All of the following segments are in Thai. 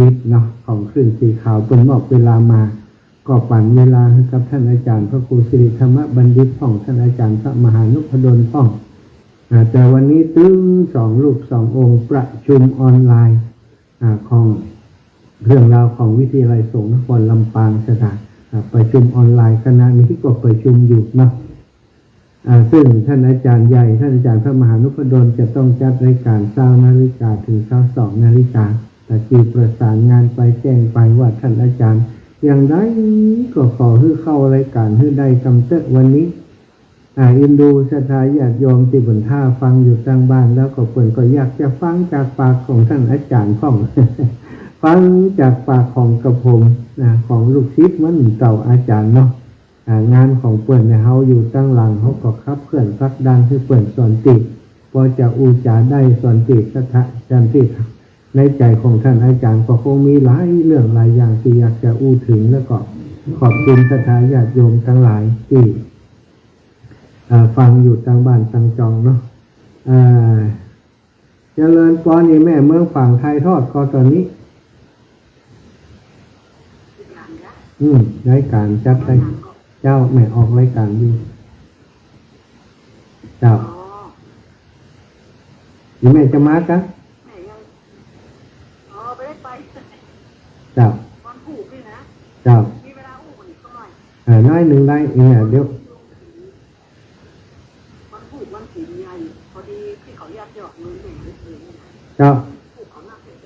ดิตเนาะของขึ้นสีขาวเป็นมอบเวลามาก็ปั่นเวลาให้กับท่านอาจารย์พระครูสิริธรรมบัณฑิตพ่องท่านอาจารย์พระมหานุพดลพ่องแต่วันนี้ตึง2 รูป 2 องค์ประชุมออนไลน์ของเรื่องราวของวิทยาลัยสงฆ์นครลำปางสถานประชุมออนไลน์คณะนี้ก็ประชุมอยู่เนาะซึ่งท่านอาจารย์ใหญ่ท่านอาจารย์พระมหานุพดลจะต้องจัดรายการ9 นาฬิกาถึง22 นาฬิกาแต่ที่ประสานงานไปแจ้งไปว่าท่านอาจารย์อย่างไรก็ขอให้เข้ารายการให้ได้กำเตะวันนี้อินดูศรัทธาญาติโยมที่บนท่าฟังอยู่ทางบ้านแล้วก็เพิ่นก็อยากจะฟังจากปากของท่านอาจารย์ของ ฟังจากปากของกระผมของลูกศิษย์มันเก่าอาจารย์เนาะงานของเปิ้นเนี่ยเฮาอยู่ตั้งหลังเขาก็ขับเคลื่อนผลักดันให้เปิ้นสอนติพอจะอูจาได้สอนติศรัทธาจันติในใจของท่านอาจารย์ก็คงมีหลายเรื่องหลายอย่างที่อยากจะอู้ถึงแล้วก็ขอบคุณศรัทธาญาติโยมทั้งหลายที่ฟังอยู่ทางบ้านทางจองเนาะเจริญพรนี่แม่เมืองฝั่งไทยทอดก็ตอนนี้รายการจัดไปเจ้าแม่ออกรายการอยู่เจ้านี่แม่จะมากันไปได้ไปเจ้าวันผูกด้วยนะเจ้ามีเวลาอู้มันอีกสักหน่อยน้อยหนึ่งได้เนี่ยเดี๋ยววันผูกวันศีลใหญ่พอดีที่เขาอยากหยอกเงินแหน่เลยเจ้าผูกเขาหน้าเสร็จ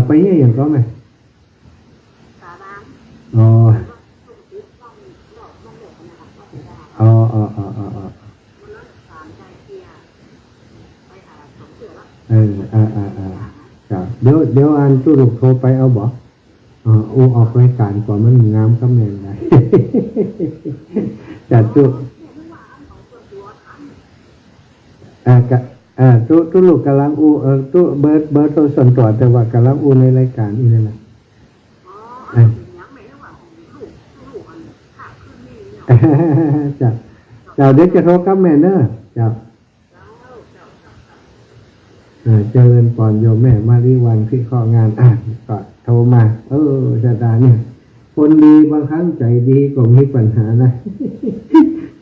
ไปเนี่ยอย่างก็ไหมสาบานอ๋ออ๋อเดี๋ยวอันตุลุกโทรไปเอาบอกออกรายการก่อนมันงามก็แม่นได้จัดตุตุลุกกำลังตุเบิร์ดโทรส่วนตัวแต่ว่ากำลังในรายการนี่นั่นแหละจัดเดี๋ยวจะโทรกับแม่เนอะจับเจริญปอนโยมแม่มาริวันที่ข้องานก็โทรมาชะตาเนี่ยคนดีบางครั้งใจดีก็มีปัญหานะ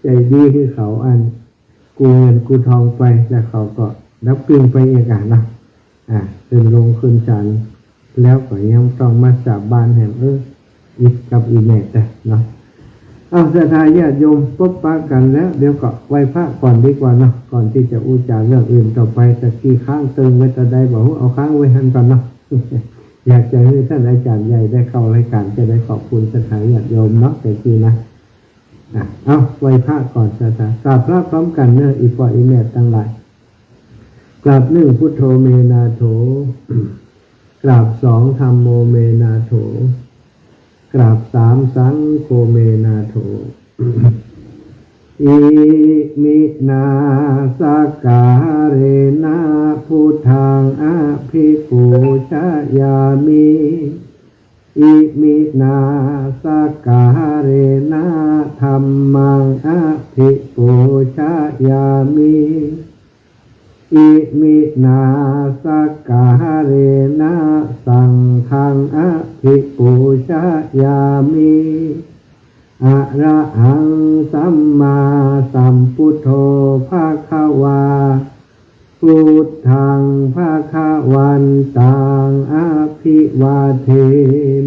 ใจดีคือเขากูเงินกูทองไปแล้วเขาก็รับกึ่งไปเองนะขึ้นลงขึ้นศาลแล้วก็ยังต้องมาสาบานแห่งอีกกับอีเมตแต่เนาะศรัทธาญาติโยมพบปะกันแล้วเดี๋ยวก็ไหว้พระก่อนดีกว่าเนาะก่อนที่จะอุจาเรื่องอื่นต่อไปตะกี้ค้างตึงไว้แต่ใดบอกว่าเอาค้างไว้หันก่อนเนาะ อยากจะให้ท่านอาจารย์ใหญ่ได้เข้ารายการจะได้ขอบคุณศรัทธาญาติโยมเนาะแต่กี้นะไหว้พระก่อนศรัทธากราบพระพร้อมกันเนอะอีปออีเมตตั้งหลายกราบ1พุทโธเมนาโถกราบ2ธัมโมเมนาโถกราบ3สังโฆเมนาโถอิมินาสการเรนะพุทธังอภิปูชยามิอิมินาสการเรนะธัมมังอภิปูชยามิอิมินาสการเรนะสังฆังอภิปูชยามิอะระหังสัมมาสัมพุทโธภะคะวาพุทธังภะคะวันตังอภิวาเท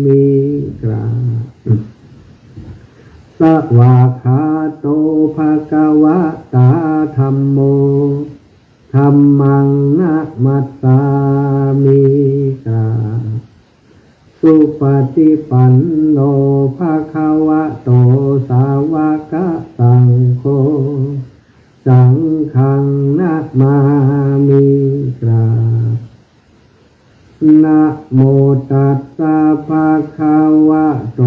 มิกราสวากขาโตภะคะวะตาธัมโมธัมมังนะมัสสามิกราสุปฏิปันโนภะคะวะโตสาวกสังโฆสังฆังนะมามิกรานะโมตัสสะภะคะวะโต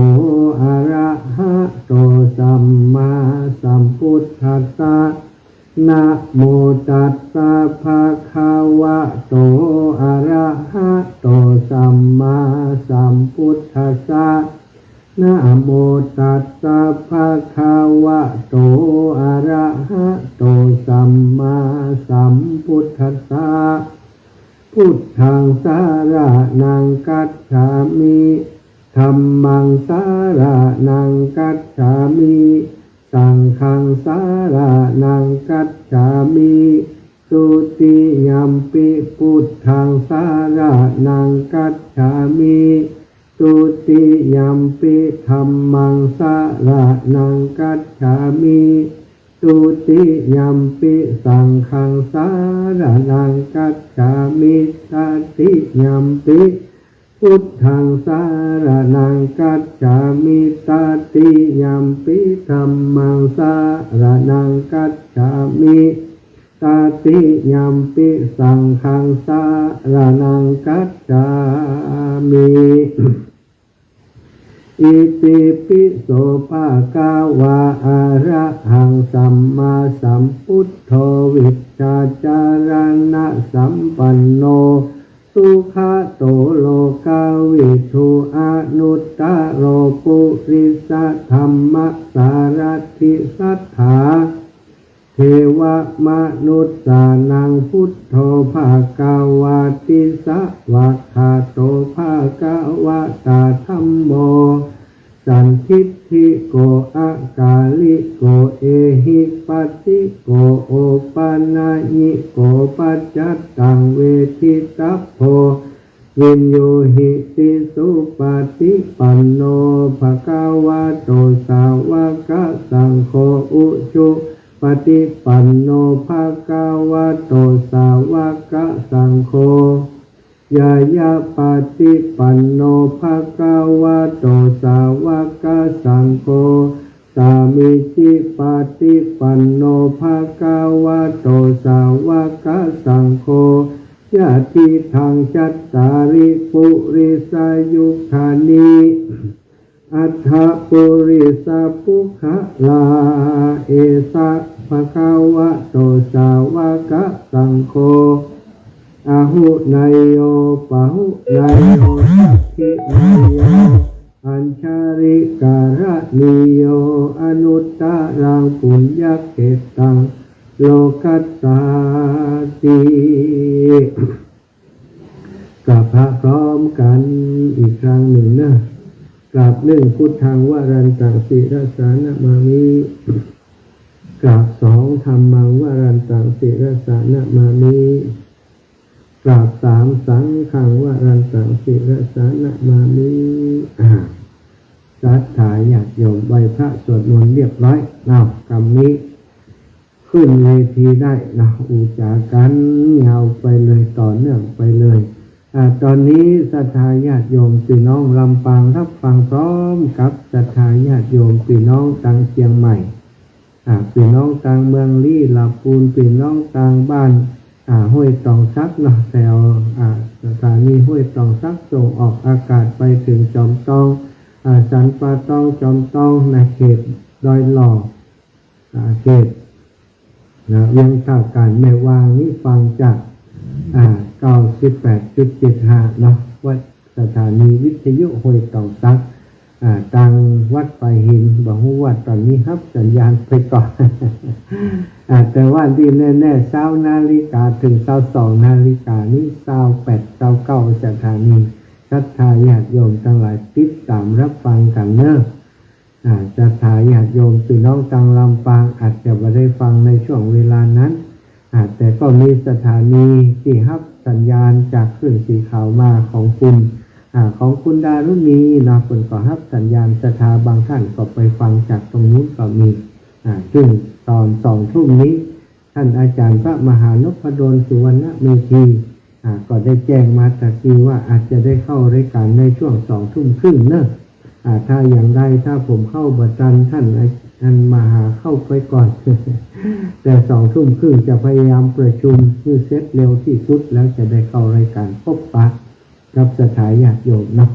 อะระหะโตสัมมาสัมพุทธัสสะนะโมตัสสะภะคะวะโตอะระหะโตสัมมาสัมพุทธัสสะนะโมตัสสะภะคะวะโตอะระหะโตสัมมาสัมพุทธัสสะ พ พุทธังสารนังกัจฉามิธัมมังสารนังกัจฉามิสังฆังสารนังกัจฉามิสุติยัมปิพุทธังสารนังกัจฉามิสุติยัมปิธัมมังสารนังกัจฉามิสุติยัมปิสังฆังสารนังกัจฉามิตติยัมปิพุทธังสารนังกัจฉามิตติยัมปิธัมมังสารนังกัจฉามิตติยัมปิสังฆังสารนังกัจฉามิอิติปิโสภะคะวะอะระหังสัมมาสัมพุทโธวิชชาจารณะสัมปันโนสุขโตโลกาวิทูอนุตตโรปุริสธรรมสารถิสัทธาเทวมนุษสานังพุทโธภะคะวะติสวะคาโตภะคะวะตาธัมโมสันทิฏฐิโกอากาลิโกเอหิปัสสิโกโอปานายิโกปัจจัตตังเวทิตัพโพวินโยหิติสุปฏิปันโนภะคะวะโตสาวกสังโฆอุชุปฏิปันโนภะคะวะโตสาวกสังโฆยายาปฏิปันโนภะคะวะโตสาวกสังโฆสามิจิปฏิปันโนภะคะวะโตสาวกสังโฆยะทิทังจัตตาริปุริสายุคานิอัฏฐปุริสปุขะลาเอสะภะคะวะโตสาวกสังโฆอาหุนายโยปะหุนายโยสัพพินายโยอัญชาริการะนิโยอนุตตรังปุญญเกตังโลกัสสาติกราบพระพร้อมกันอีกครั้งหนึ่งนะกราบหนึ่งพุทธังวรันตังศิรสานะมามิกราบสองธัมมังวรันตังศิรสานะมามิกราบสามสังฆังวรันตังศิรสานะมามิศรัทธาญาติโยมไหว้พระสวดมนต์เรียบร้อยเอากรรมนี้ขึ้นเวทีได้นะอุจากันยาวไปเลยต่อเนื่องไปเลยตอนนี้ศรัทธาญาติโยมพี่น้องลำปางรับฟังพร้อมกับศรัทธาญาติโยมพี่น้องต่างเชียงใหม่พี่น้องต่างเมืองลี่ลาปูนพี่น้องต่างบ้านห้วยตองซักเนาะแถวสถานีห้วยตองซักส่งออกอากาศไปถึงจอมตองสันปาตองจอมตองในเขตดอยหล่อเขตเวียงท่าการแม่วางนี่ฟังจาก98.75 เนาะวัดสถานีวิทยุห้วยตองซักตังวัดไปหินบอกว่าตอนนี้ครับสัญญาณไปก่อน แต่ว่าที่แน่ๆ20 นาฬิกาถึง22 นาฬิกานี้28 29 สถานีศรัทธาญาติโยมทั้งหลายติดตามรับฟังกันเนอะศรัทธาญาติโยมพี่น้องต่างลำปางอาจจะไม่ได้ฟังในช่วงเวลานั้นแต่ก็มีสถานีที่รับสัญญาณจากคลื่นสีขาวมาของคุณดารุณีนะคนก็รับสัญญาณศรัทธาบางท่านก็ไปฟังจากตรงนู้นก็มีซึ่งตอน2 ทุ่มนี้ท่านอาจารย์พระมหานพดลสุวรรณเมธีก็ได้แจ้งมาตะกี้ว่าอาจจะได้เข้ารายการในช่วง2 ทุ่มครึ่งเนอะถ้าอย่างใดถ้าผมเข้าบัดทันท่านมหาเข้าไปก่อน แต่2 ทุ่มครึ่งจะพยายามประชุมเพื่อเสร็จเร็วที่สุดแล้วจะได้เข้ารายการพบปะกับศรัทธาญาติโยมเนาะ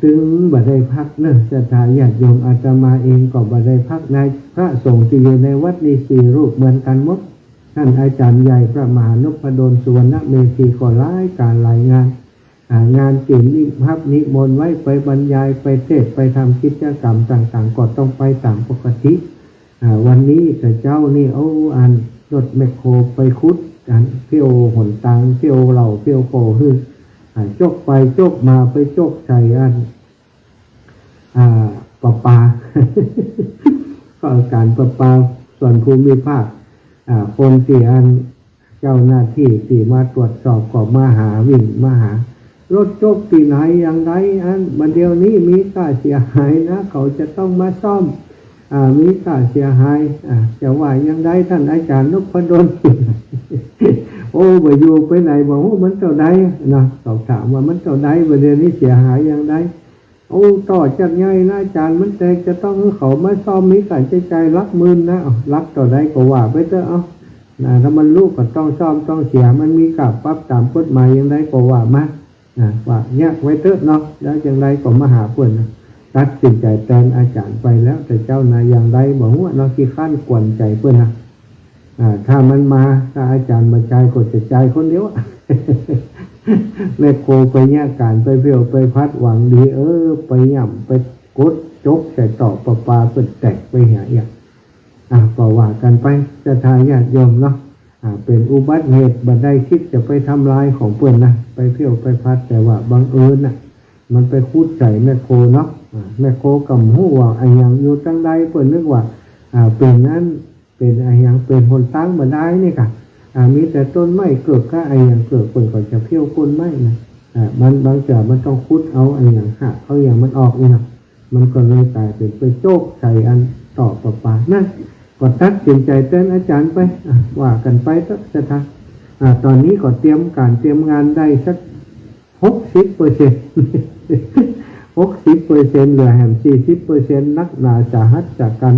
ถึงบัดได้พักเนอะศรัทธาญาติโยมอาตมาเองก็บัดได้พักในพระสงฆ์ที่อยู่ในวัดนี้4 รูปเหมือนกันหมดท่านอาจารย์ใหญ่พระมหานพดลสุวรรณเมธีก็รายการรายงานงานจิตนิพับนิมนต์ไว้ไปบรรยายไปเทศไปทำกิจกรรมต่างๆก็ต้องไปตามปกติวันนี้แต่เจ้านี่เอารถแมคโครไปขุด กันเที่ยวหนตังเที่ยวเหล่าเที่ยวโกฮือจกไปจกมาไปจกใส่ประปา ก็การประปาส่วนภูมิภาคคนที่เจ้าหน้าที่ที่มาตรวจสอบก็มาหาวิ่งมาหารถจกที่ไหนอย่างไรบัดเดี๋ยวนี้มีค่าเสียหายนะเขาจะต้องมาซ่อมมีค่าเสียหายจะว่าอย่างไรท่านอาจารย์นพดล โอ้ไปอยู่ไปไหนบอกว่ามันเท่าใดนะสอบถามว่ามันเท่าใดบัดเดี๋ยวนี้เสียหายอย่างไรโอ้ต่อจากไงนะอาจารย์มันแต่จะต้องเขามาซ่อมมีค่าใช้จ่ายลักหมื่นนะลักต่อใดก็ว่าไปเถอะถ้ามันลูกก็ต้องซ่อมต้องเสียมันมีค่าปรับตามกฎหมายอย่างไรก็ว่ามาว่าเนี่ยไว้เถอะเนาะแล้วอย่างไรก็มาหาเพื่อนนะตัดสินใจแทนอาจารย์ไปแล้วแต่เจ้านายอย่างไรบอกว่าเราขี้ข้านกวนใจเพื่อนนะถ้ามันมาถ้าอาจารย์มาใจก็จะใจคนเดียว แม่โคไปเนี่ยการไปเพียวไปพัดหวังดีไปย่ำไปกดจกใส่ต่อประปาเปิดแตกไปหาอย่างก็ว่ากันไปจะทายญาติโยมเนาะเป็นอุบัติเหตุบัดได้คิดจะไปทำลายของเพื่อนนะไปเพียวไปพัดแต่ว่าบังเอิญมันไปคูดใส่แม่โคเนาะแม่โคกำหูว่าไอ้ยังอยู่ตั้งใดเพื่อนนึกว่าเป็นนั้นเป็นไอ้ยังเป็นคนตั้งบัดได้นี่ค่ะมีแต่ต้นไม้เกิดก็ไอ้ยังเกิดเพื่อนก็จะเพี้ยวก้นไม้นะมันบางจากมันต้องคุดเอาไอ้ยังหักเอาอย่างมันออกนี่นะมันก็เลยกลายเป็นไปโจกใส่อันต่อประปานั่นก็ตัดสินใจเต้นอาจารย์ไปว่ากันไปสักทีตอนนี้ก็เตรียมงานได้สัก60%60%เหลือแหม40%นักหนาสาหัสจากกัน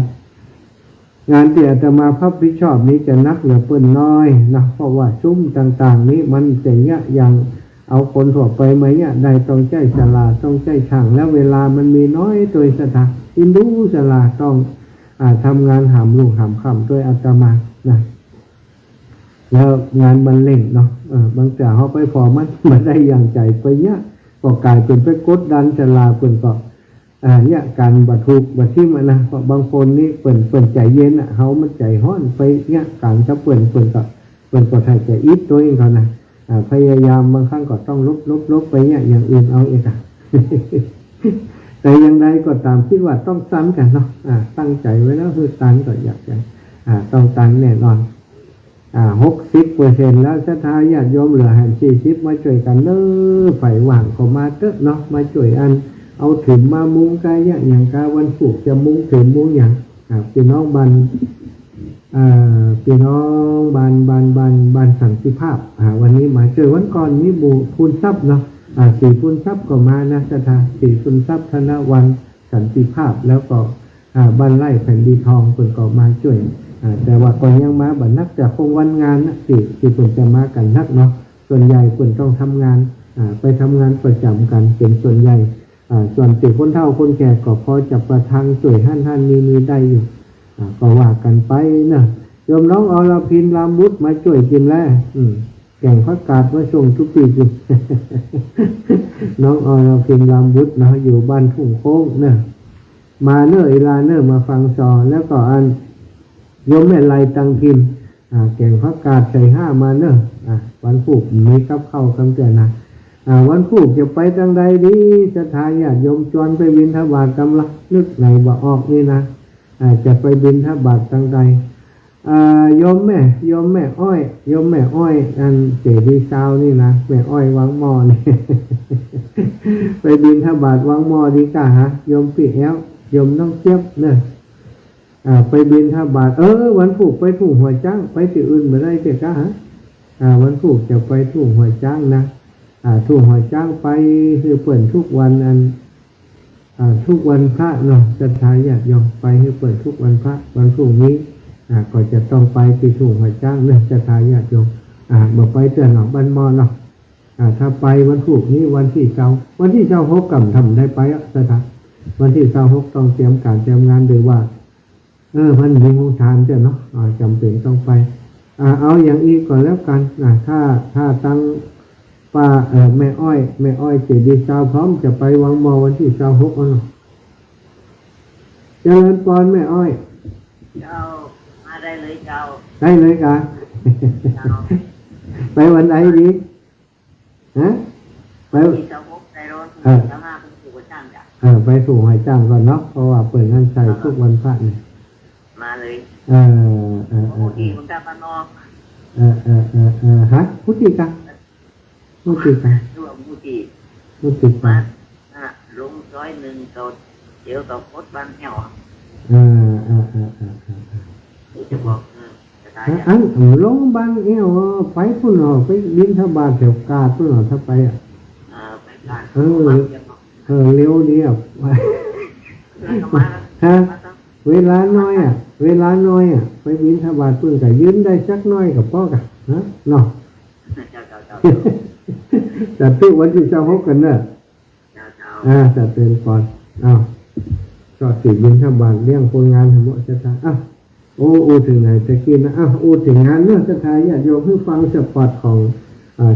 งานที่อาตมารับผิดชอบนี้จะนักเหลือเปิ้นน้อยนะเพราะว่าซุ้มต่างๆนี้มันจะเนี้ยอย่างเอาคนทั่วไปไหมเนี่ยได้ต้องใจฉลาดต้องใจช่างแล้วเวลามันมีน้อยโดยสถานอินดูฉลาดต้องทำงานหามลูกหามค่ำด้วยอาตมานะแล้วงานมันเล่งเนาะบางแต่เขาไปพอมันได้อย่างใจไปเนี้ยก็กลายเป็นไปกดดันฉลาดเปิ้นก็เนี่ยการบัดทุกบัดที่มันนะบางคนนี่เปิ่นใจเย็นเขามันใจห้อนไปเนี่ยการจะเปิ่นก็ไทยใจอิดตัวเองเขานะพยายามบางครั้งก็ต้องลบไปเนี่ยอย่างอื่นเอาเองแต่อย่างใดก็ตามคิดว่าต้องตันกันเนาะตั้งใจไว้แล้วคือตันก็อยากจะต้องตันแน่นอน60%แล้วศรัทธาญาติโยมเหลือ40มาช่วยกันเน้อไฟว่างก็มาเถอะเนาะมาช่วยเอาถึงมามุงกายอย่างกาวันศุกร์จะมุงถึงมุงอย่างพี่น้องบันสันติภาพวันนี้มาเจอวันก่อนนี่บูพูนทรัพย์เนาะสี่พูนทรัพย์ก็มานะศรัทธาสี่พูนทรัพย์ธนวันสันติภาพแล้วก็บ้านไร่แผ่นดินทองคนก็มาช่วยแต่ว่าก่อนยังมาบัดนักจากคงวันงานนะที่คนจะมากันนักเนาะส่วนใหญ่คนต้องทำงานไปทำงานประจำกันเป็นส่วนใหญ่ส่วนติคนเฒ่าคนแก่ก็พอจะประทังช่วยท่านมีได้อยู่ก็ว่ากันไปนะโยมน้องอรพินรามวุฒิมาช่วยกินแล้วแก่งพักกาดมาส่งทุกปีกิน น้องอรพินรามวุฒินะอยู่บ้านทุ่งโค้งเนอะมาเนอะเวลาเนอะมาฟังสอนแล้วก็โยมแม่ไรตังพิมแก่งพักกาดใส่5มาเนอะวันผูกมีกับเข้าคำเตือนนะวันผูกจะไปทางใดดีจะทายญาติโยมจวนไปบิณฑบาตกำลังนึกไหนบ่ออกนี่นะจะไปบิณฑบาตทางใดโยมแม่อ้อยเจดีย์ซาวนี่นะแม่อ้อยวังหม้อนี่ ไปบิณฑบาตวังหม้อดีกะฮะโยมปีแอลโยมน้องเจี๊ยบเนอะไปบิณฑบาตวันผูกไปถูกหัวจ้างไปที่อื่นไม่ได้เจ้ากะฮะวันผูกจะไปถูกหัวจ้างนะถูกหัวจ้างไปคือเปิดทุกวันทุกวันพระเนาะจะทายญาติโยมไปให้เปิดทุกวันพระวันพรุ่งนี้ก็จะต้องไปที่ถูกหัวจ้างเนาะจะทายญาติโยมบอกไปเตือนหนองบ้านมอเนาะถ้าไปวันพรุ่งนี้วันที่26กำทำได้ไปสถานวันที่26ต้องเตรียมการเตรียมงานโดยว่ามันมีโรงทานเจ้าเนาะจำเป็นต้องไปเอาอย่างอีกก่อนแล้วกันถ้าตั้งป้าแม่อ้อยเจดีย์ซาวพร้อมจะไปวังมอวันที่26เนาะเจริญพรแม่อ้อยเจ้ามาได้เลยเจ้าได้เลยกะ ไปวันไหนดีฮะไปที่จะพบในรถจะมาเป็นผู้จ้างจ้ะไปสู่หอยจ้างก่อนเนาะเพราะว่าเปิดงานใส่ทุกวันพระเนี่ยมาเลยโอ้ดีคุณตาปานอกฮะพุทธิกะรวมผู้กะมาลง101ตัวเดี๋ยวต่อพดบ้านเหี่ยวจะบอกอันลงบ้านเหี่ยวไปพุ่นหรอไปบินทบาทแถวกาพุ่นหรอถ้าไปไปกาเร็วดีอ่ะฮะเวลาน้อยไปบินทบาทเพิ่งก็ยืนได้สักน้อยกับพ่อกะฮะเนาะแต่ตู้วันที่26กันเนอะจะเตือนก่อนก็สิบินทบาทเลี้ยงคนงานทั้งหมดจะตาโอ้ถึงไหนตะกี้นะถึงงานเรื่องสถาญาติโยมเพื่อฟังสปอร์ตของ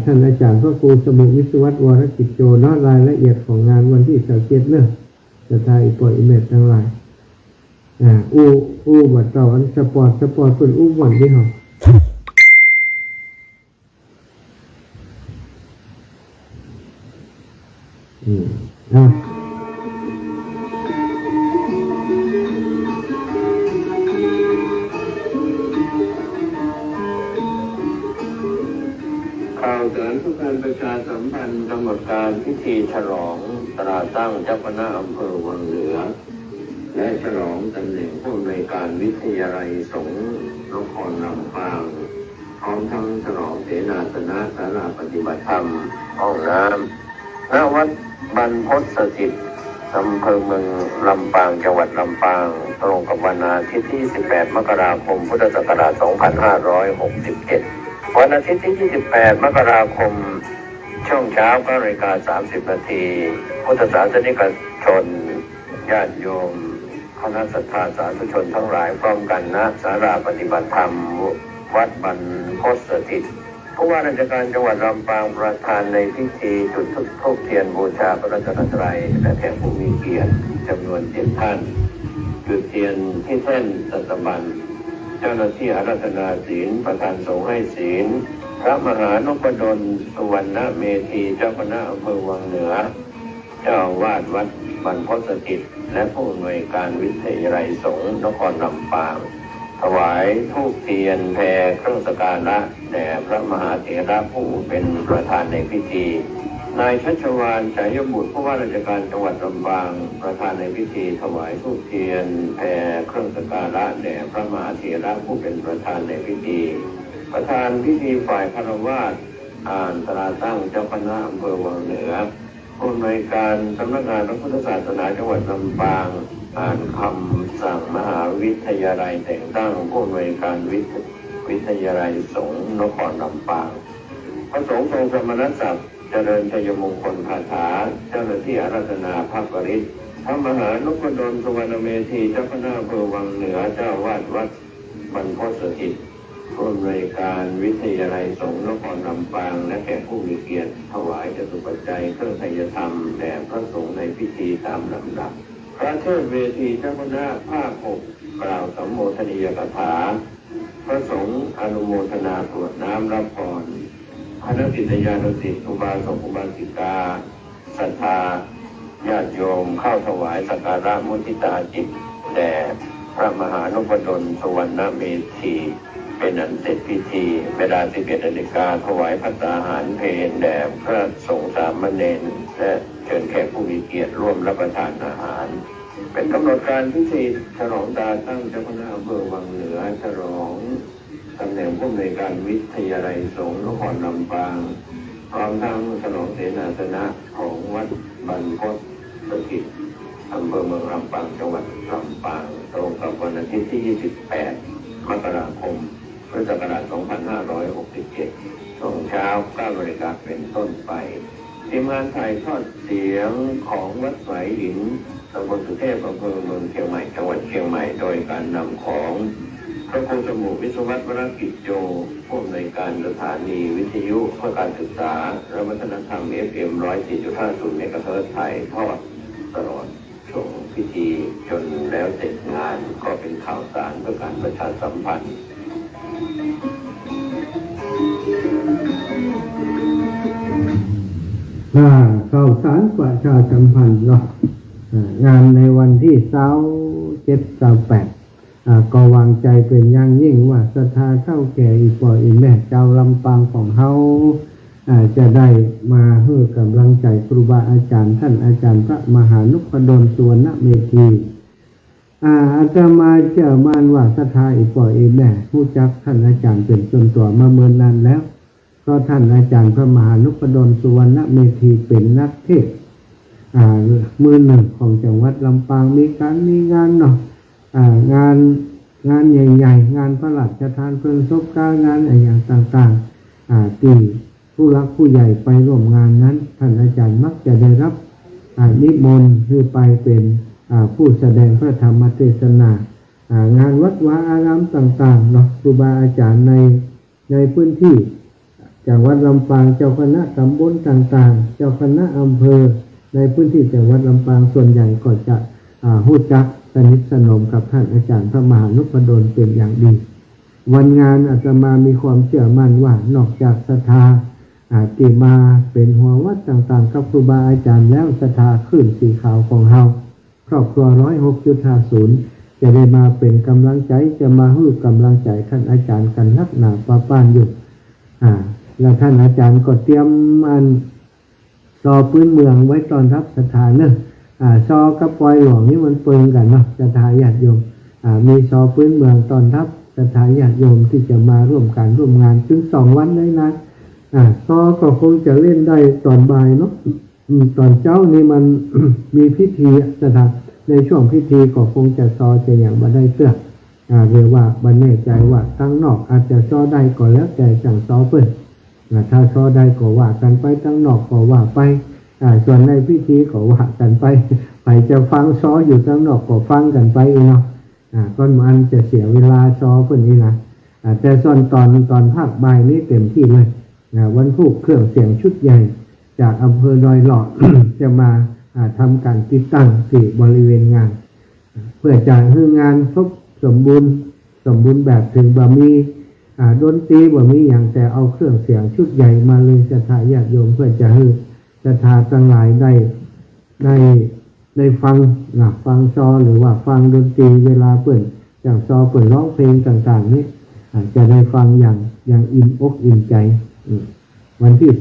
ท่านอาจารย์พระครูสมุวิศวัตรวรกิจโจเนาะรายละเอียดของงานวันที่27เนอะสถาอิปอยอิเมจทั้งหลายบัดเราอันสปอร์ตเป็นวันที่เหรอข่าวสารผู้การประชาสัมพันธ์กำหนดการพิธีฉลองตราตั้งเจ้าคณะอำเภอวังเหนือและฉลองตำแหน่งผู้อำนวยการวิทยาลัยสงฆ์นครลำปางพร้อมทั้งฉลองเสนาสนะศาลาปฏิบัติธรรมห้องน้ำณวัดบรรพตสถิตอำเภอเมืองลำปางจังหวัดลำปางตรงกับวันอาทิตย์ที่18 มกราคม พุทธศักราช 2567 วันอาทิตย์ที่28 มกราคมช่วงเช้า 9:30 นาทีพุทธศาสนิกชนญาติโยมคณะศรัทธาสาธุชนทั้งหลายพร้อมกันณศาลาปฏิบัติธรรมวัดบรรพตสถิตผู้ว่าราชการจังหวัดลำปางประธานในพิธีจุดธูปเทียนบูชาพระรัตนตรัยและแขกผู้มีเกียรติจำนวน7 ท่านจุดเทียนที่แท่นสัตบัญเจ้าหน้าที่อาราธนาศีลประธานสงฆ์ให้ศีลพระมหานพดลสุวรรณเมธีเจ้าคณะอำเภอวังเหนือเจ้าอาวาสวัดบรรพตสถิตและผู้อำนวยการวิทยาลัยสงฆ์นครลำปางถวายธูปเทียนแพรเครื่องสักการะแด่พระมหาเถระผู้เป็นประธานในพิธีนายชัชวาลฉายบุตรผู้ว่าราชการจังหวัดลำปางประธานในพิธีถวายธูปเทียนแพรเครื่องสักการะแด่พระมหาเถระผู้เป็นประธานในพิธีประธานพิธีฝ่ายคฤหัสถ์อ่านตราตั้งเจ้าคณะอำเภอวังเหนือผู้อำนวยการสำนักงานพระพุทธศาสนาจังหวัดลำปางอ่านคำสั่งมหาวิทยาลัยแต่งตั้งผู้อำนวยการวิทยาลัยสงฆ์นครลำปางพระสงฆ์ทรงสมณศักดิ์เจริญชัยมงคลคาถาเจ้าหน้าที่อาราธนาภาคปริศพระมหานพดลสุวรรณเมธีเจ้าคณะอำเภอวังเหนือเจ้าวาดวัดบรรพตสถิตผู้อำนวยการวิทยาลัยสงฆ์นครลำปางและแขกผู้มีเกียรติถวายจตุปัจจัยเครื่องไตรธรรมแด่พระสงฆ์ในพิธีตามลำดับพระเทศเวทีเจ้าคณะภาค 6กล่าวสัมโมทนียกถาพระสงฆ์อนุโมทนากรวดน้ำรับพรคณะศิษยานุศิษย์อุบาสกอุบาสิกาศรัทธาญาติโยมเข้าถวายสักการะมุทิตาจิตแด่พระมหานพดลสุวรรณเมธีเป็นอันเสร็จพิธีเวลา 11 นาฬิกาถวายภัตตาหารเพลแด่พระสงฆ์สามเณรและเชิญแขกผู้มีเกียรติร่วมรับประทานอาหารเป็นกำหนดการพิธีฉลองตราตั้งเจ้าคณะอำเภอวังเหนือฉลองตำแหน่งผู้อำนวยการวิทยาลัยสงฆ์นครลำปางพร้อมทั้งฉลองเสนาสนะของวัดบรรพตสถิตอำเภอเมืองลำปางจังหวัดลำปางตรงกับวันอาทิตย์ที่ 28 มกราคมพุทธศักราช 2567 ช่วงเช้า 9 นาฬิกาเป็นต้นไปทีมงานถ่ายทอดเสียงของวัดสายหินตำบลสุเทพอำเภอเมืองเชียงใหม่จังหวัดเชียงใหม่โดยการนำของพระครูสมุวิศวัตรวรกิจโจผู้อำนวยการสถานีวิทยุเพื่อการศึกษาและวัฒนธรรม FM 104.50 เมกะเฮิรตซ์ถ่ายทอดตลอดช่วงพิธีจนแล้วเสร็จงานก็เป็นข่าวสารเพื่อการประชาสัมพันธ์ ข่าวสารประชาสัมพันธ์เนาะงานในวันที่27-28ก็วางใจเป็นอย่างยิ่งว่าศรัทธาเท่าแก่อีปออีแม่เจ้าลำปางของเฮาจะได้มาให้กำลังใจครูบาอาจารย์ท่านอาจารย์พระมหานุพดลสุวรรณเมธีอาตมาเชื่อมั่นว่าศรัทธาอีปออีแม่รู้จักท่านอาจารย์เป็นส่วนตัวมาเมื่อนานแล้วเพราะท่านอาจารย์พระมหานุพดลสุวรรณเมธีเป็นนักเทศมือหนึ่งของจังหวัดลำปางมีงานเนาะงานใหญ่ๆงานพระราชทานเพลิงศพงานอะไรอย่างต่างๆที่ผู้รักผู้ใหญ่ไปร่วมงานนั้นท่านอาจารย์มักจะได้รับนิมนต์คือไปเป็นผู้แสดงพระธรรมเทศนางานวัดวาอารามต่างๆเนาะครูบาอาจารย์ในพื้นที่จังหวัดลำปางเจ้าคณะตำบลต่างๆเจ้าคณะอำเภอในพื้นที่จังหวัดลำปางส่วนใหญ่ก็จะรู้จักสนิทสนมกับท่านอาจารย์พระมหานุพดลเป็นอย่างดีวันงานอาตมามีความเชื่อมั่นว่านอกจากศรัทธาที่มาเป็นหัววัดต่างๆกับครูบาอาจารย์แล้วศรัทธาขึ้นสีขาวของเฮาครอบครัว106.50จะได้มาเป็นกำลังใจจะมาให้กำลังใจท่านอาจารย์กันนักหนาป้านอยู่แล้วท่านอาจารย์ก็เตรียมซอพื้นเมืองไว้ตอนรับศรัทธาเนอะซอกับปอยหลวงนี่มันเปิงกันเนาะศรัทธาญาติโยมมีซอพื้นเมืองตอนรับศรัทธาญาติโยมที่จะมาร่วมงานถึง2 วันเลยนะซอก็คงจะเล่นได้ตอนบ่ายเนาะตอนเช้านี่มัน มีพิธีศรัทธาในช่วงพิธีก็คงจะซอจะอย่างมาได้เสื้อเรียกว่าบันแน่ใจว่าตั้งนอกอาจจะซอได้ก็แล้วแต่สั่งซอเปิ้นถ้าซอได้ก็ว่ากันไปตั้งนอกก็ว่าไปส่วนในพิธีก็ว่ากันไปไปจะฟังซออยู่ตั้งนอกก็ฟังกันไปเนาะก็มันจะเสียเวลาซอเปิ้นนี่นะแต่ส่วนตอนภาคบ่ายนี้เต็มที่เลยวันพุธเครื่องเสียงชุดใหญ่จากอำเภอดอยหล่อ จะมาทำการติดตั้งที่บริเวณงานเพื่อจะให้งานครบสมบูรณ์แบบถึงบ่มีดนตรีบ่มีอย่างแต่เอาเครื่องเสียงชุดใหญ่มาเลยศรัทธาญาติโยมเพื่อจะให้ศรัทธาทั้งหลายได้ฟังซอหรือว่าฟังดนตรีเวลาเปิดอย่างซอเปิดร้องเพลงต่างๆนี้จะได้ฟังอย่างอิ่มอกอิ่มใจวันที่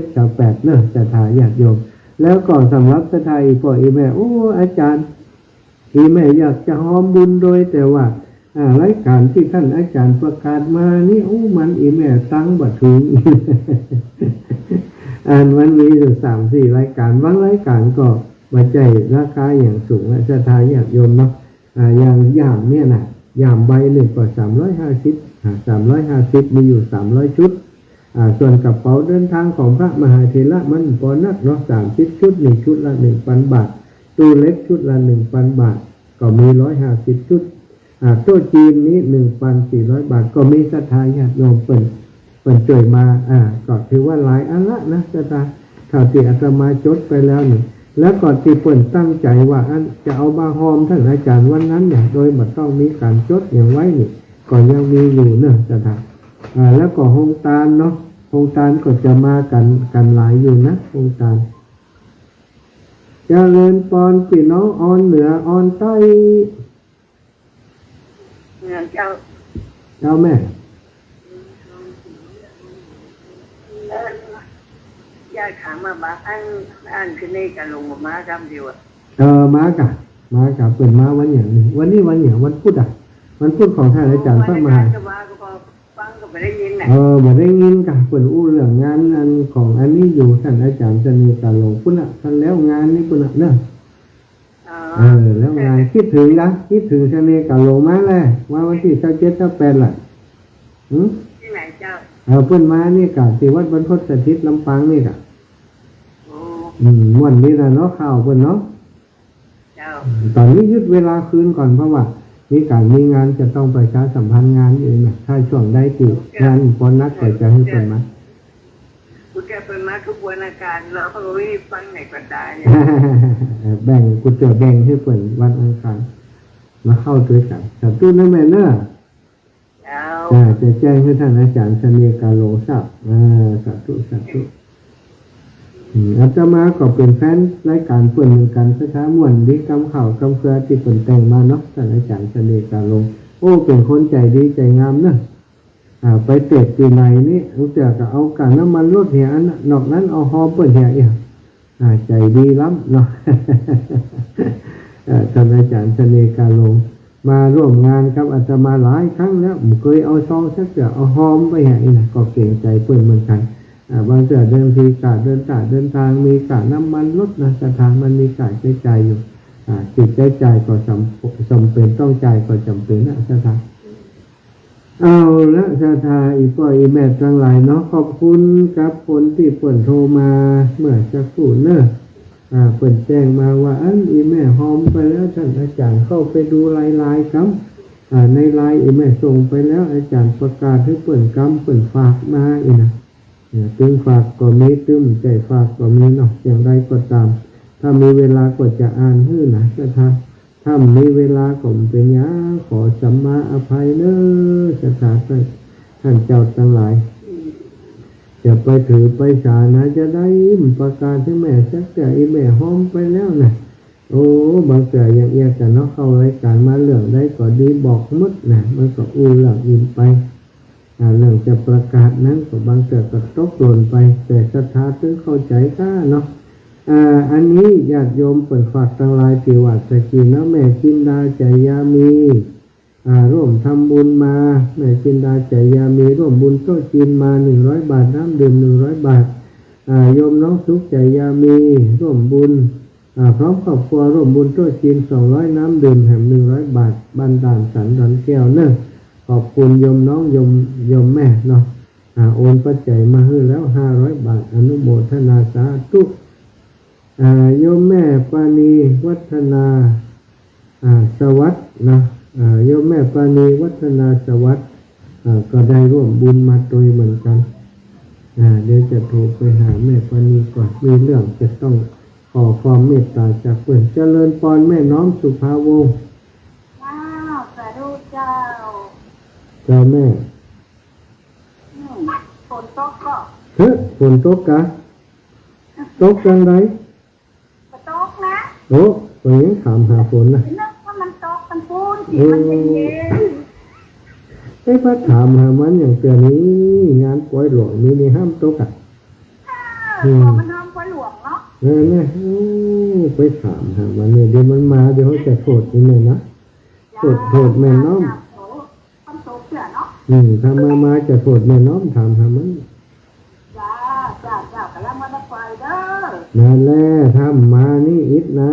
27-28เนอะศรัทธาญาติโยมแล้วก็สำหรับศรัทธาอีพ่ออีแม่อาจารย์อีแม่อยากจะหอมบุญโดยแต่ว่ารายการที่ท่านอาจารย์ประกาศมานี่มันอีแม่ตั้งบัดถึง มันมีอยู่ 3-4 รายการบางรายการก็มาใจราคาอย่างสูงศรัทธาญาติโยมเนาะอย่างย่ามเนี่ยนะย่ามใบหนึ่งก็350มีอยู่300ชุดส่วนกระเป๋าเดินทางของพระมหาเถระมันพอนักเนาะ30ชุด1ชุดละ 1,000 บาทตู้เล็กชุดละ 1,000 บาทก็มี150ชุดโต๊ะจีนนี้ 1,400 บาทก็มีศรัทธาญาติโยมเปิ่นช่วยมาก็ถือว่าหลายอันละนะศรัทธาข่าวที่อาตมาจดไปแล้วนี่แล้วก่อนที่เปิ่นตั้งใจว่าจะเอามาหอมท่านอาจารย์วันนั้นเนี่ยโดยมันต้องมีการจดอย่างไว้นี่ก็ยังมีอยู่เนอะศรัทธาแล้วก็โฮงตาลเนาะโฮงตาลก็จะมากันหลายอยู่นะโฮงตาลเจริญปอนพี่น้องออนเหนือออนใต้เจ้าแม่ญาติถามมาบ้าอันคือนี่กันลงมาคำเดียวมากะเปิดมาวันอย่างนี้วันนี้วันอย่างวันพุธวันพุธของท่านอาจารย์พระมหาฟังก็ไม่ได้ยินไม่ได้ยินกะเปิดอู้เรื่องงานอันของอันนี้อยู่ท่านอาจารย์จะมีการลงพุทธท่านแล้วงานนี้พุทธเนอะแล้วงานคิดถึงชนีกับลงมาแล้วว่าวันที่27-28ล่ะที่ไหนเจ้าเพิ่นมานี่กะที่วัดบรรพตสถิตลำปางนี่กะม่วนนี้นะเนาะข่าวเพิ่นเนาะตอนนี้ยึดเวลาคืนก่อนเพราะว่ามีงานจะต้องประชาสัมพันธ์งานอยู่เนี่ยถ้าช่วงได้กี่งานพอนักก็จะให้เพิ่นมากูแกเพิ่นมาทุกวันอาการแล้วเขาไม่ฟังไหนก็ได้แบ่งกูจะแบ่งให้เพิ่นวันอังคารมาเข้าด้วยกันแต่ตู้นั่นแม่เนอะ จะแจ้งให้ท่านอาจารย์เสนียกาโลทราบสาธุสาธุอาตมาก็เป็นแฟนรายการเปิดเหมือนกันสถาม่วนดีกำข่าวกำเครือที่เปิดแต่งมาเนาะท่านอาจารย์เสนียกาโลโอ้เป็นคนใจดีใจงามเนอะไปเตะปีไหนนี่รู้จักก็เอาการน้ำมันรถเหียนนอกนั้นเอาหอเปิดเหียอีกใจดีล้ำเนาะท่านอาจารย์เสนียกาโลมาร่วมงานกับอาตมาหลายครั้งแล้วผมเคยเอาซองสักเสือเอาหอมไปเหียอีกนะก็เก่งใจเปิดเหมือนกันบางเสือเดินทีกาเดินทางมีกาน้ำมันรถนะสถานมันมีกาใช้จ่ายอยู่จิตใช้จ่ายก็จำเป็นต้องจ่ายก็จำเป็นนะสถานเอาละสถานอีพ่ออีแม่ทั้งหลายเนาะขอบคุณกับคนที่เปิดโทรมาเมื่อสักครู่เนอะเปิดแจ้งมาว่าอีแม่หอมไปแล้วท่านอาจารย์เข้าไปดูไลน์ครับในไลน์อีแม่ส่งไปแล้วอาจารย์ประกาศให้เปิดกำเปิดฝากมาอีกนะตึงฝากก็มีตึมใจฝากก็มีเนาะอย่างไรก็ตามถ้ามีเวลาก็จะอ่านให้นะสถานถ้ามีเวลาก็เป็นยาขอสัมมาอภัยเนอะสถานท่านเจ้าทั้งหลายจะไปถือไปสานะจะได้ประกาศให้แม่สักแต่อีแม่ห้อมไปแล้วนะโอ้บางเสืออย่างเอียกันเนาะเข้ารายการมาเรื่องได้ก็ดีบอกมุดนะมันก็อู้หลังอินไปเรื่องจะประกาศนั้นก็บางเสือก็ตกหล่นไปแต่ศรัทธาถึงเข้าใจก้าเนาะอันนี้ญาติโยมเปิดฝากทั้งหลายที่วัดสกีนะแม่จินดาใจยามีร่วมทำบุญมาแม่จินดาใจยามีร่วมบุญโต๊ะจีนมา100 บาทน้ำดื่ม100 บาทโยมน้องสุขใจยามีร่วมบุญพร้อมครอบครัวร่วมบุญโต๊ะจีน200น้ำดื่มแถม100 บาทบ้านด่านสันดอนแก้วเนอะขอบคุณโยมน้องโยมแม่เนาะโอนปัจจัยมาให้แล้ว500 บาทอนุโมทนาสาธุโยมแม่ปานีวัฒนาสวัสดิ์นะโยมแม่ปานีวัฒนาสวัสดิ์ก็ได้ร่วมบุญมาโดยเหมือนกันเดี๋ยวจะโทรไปหาแม่ปานีก่อนมีเรื่องจะต้องขอความเมตตาจากเพื่อนเจริญพรแม่น้อมสุภาวงศ์สาธุเจ้าแม่ฝนตกก็ฝนตกกะตกจังไรตกนะโอ้ตรงนี้ถามหาฝนนะนึกว่ามันตกมันพูนสิมันเย็นพระถามหามันอย่างเตือนนี้งานปล่อยหลวงนี่ห้ามตกมันห้ามปล่อยหลวงเนาะเนี่ยไปถามหามันเนี่ยเดี๋ยวมันมาเดี๋ยวเขาจะโทษนี่เลยนะโทษแม่น้อมถ้ามาจะโทษแม่น้อมถามหามันกำลังมาได้ไฟเด้อนั่นแหละทำมานี่อิดนะ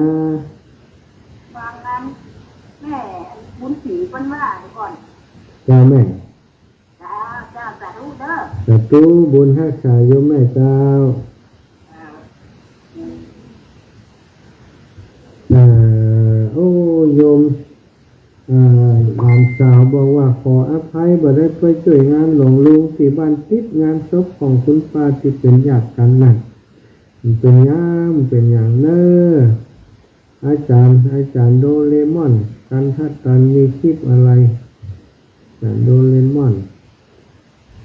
บางนั้นแม่บุญสีเป็นว่าก่อนจ้าแม่สาธุเด้อสาธุบุญฮักษาโยมแม่เจ้าโอ้โยมหลานสาวบอกว่าขออภัยบ่ได้ไปช่วยงานหลวงลุงที่บ้านติดงานศพของคุณป้าที่เป็นญาติกันนั่นมันเป็นอย่างเนออาจารย์โดเรมอนกันทัดกันมีคลิปอะไรอาจารย์โดเรมอน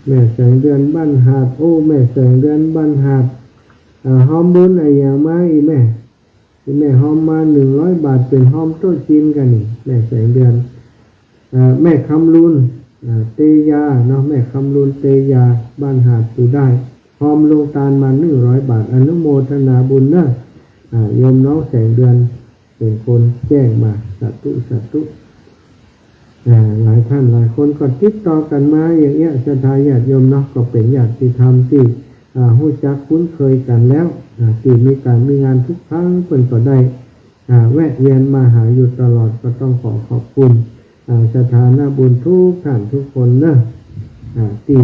แม่แสงเดือนบ้านหาดโอ้แม่แสงเดือนบ้านหาดหอมบุญอะไรอย่างมาอีแม่หอมมา100 บาทเป็นหอมโต๊ะจีนกันนี่แม่แสงเดือนแม่คำลุนเตยาเนาะแม่คำลุนเตยาบ้านหาดปูได้หอมลงตาลมา100 บาทอนุโมทนาบุญนะโยมน้องแสงเดือนเป็นคนแจ้งมาสาธุหลายท่านหลายคนก็ติดต่อกันมาอย่างเงี้ยศรัทธาญาติโยมเนาะก็เป็นญาติธรรมที่รู้จักคุ้นเคยกันแล้วที่มีงานทุกครั้งเพิ่นก็ได้แวะเวียนมาหาอยู่ตลอดก็ต้องขอบคุณสถานะบุญทุกท่านทุกคนเนอะที่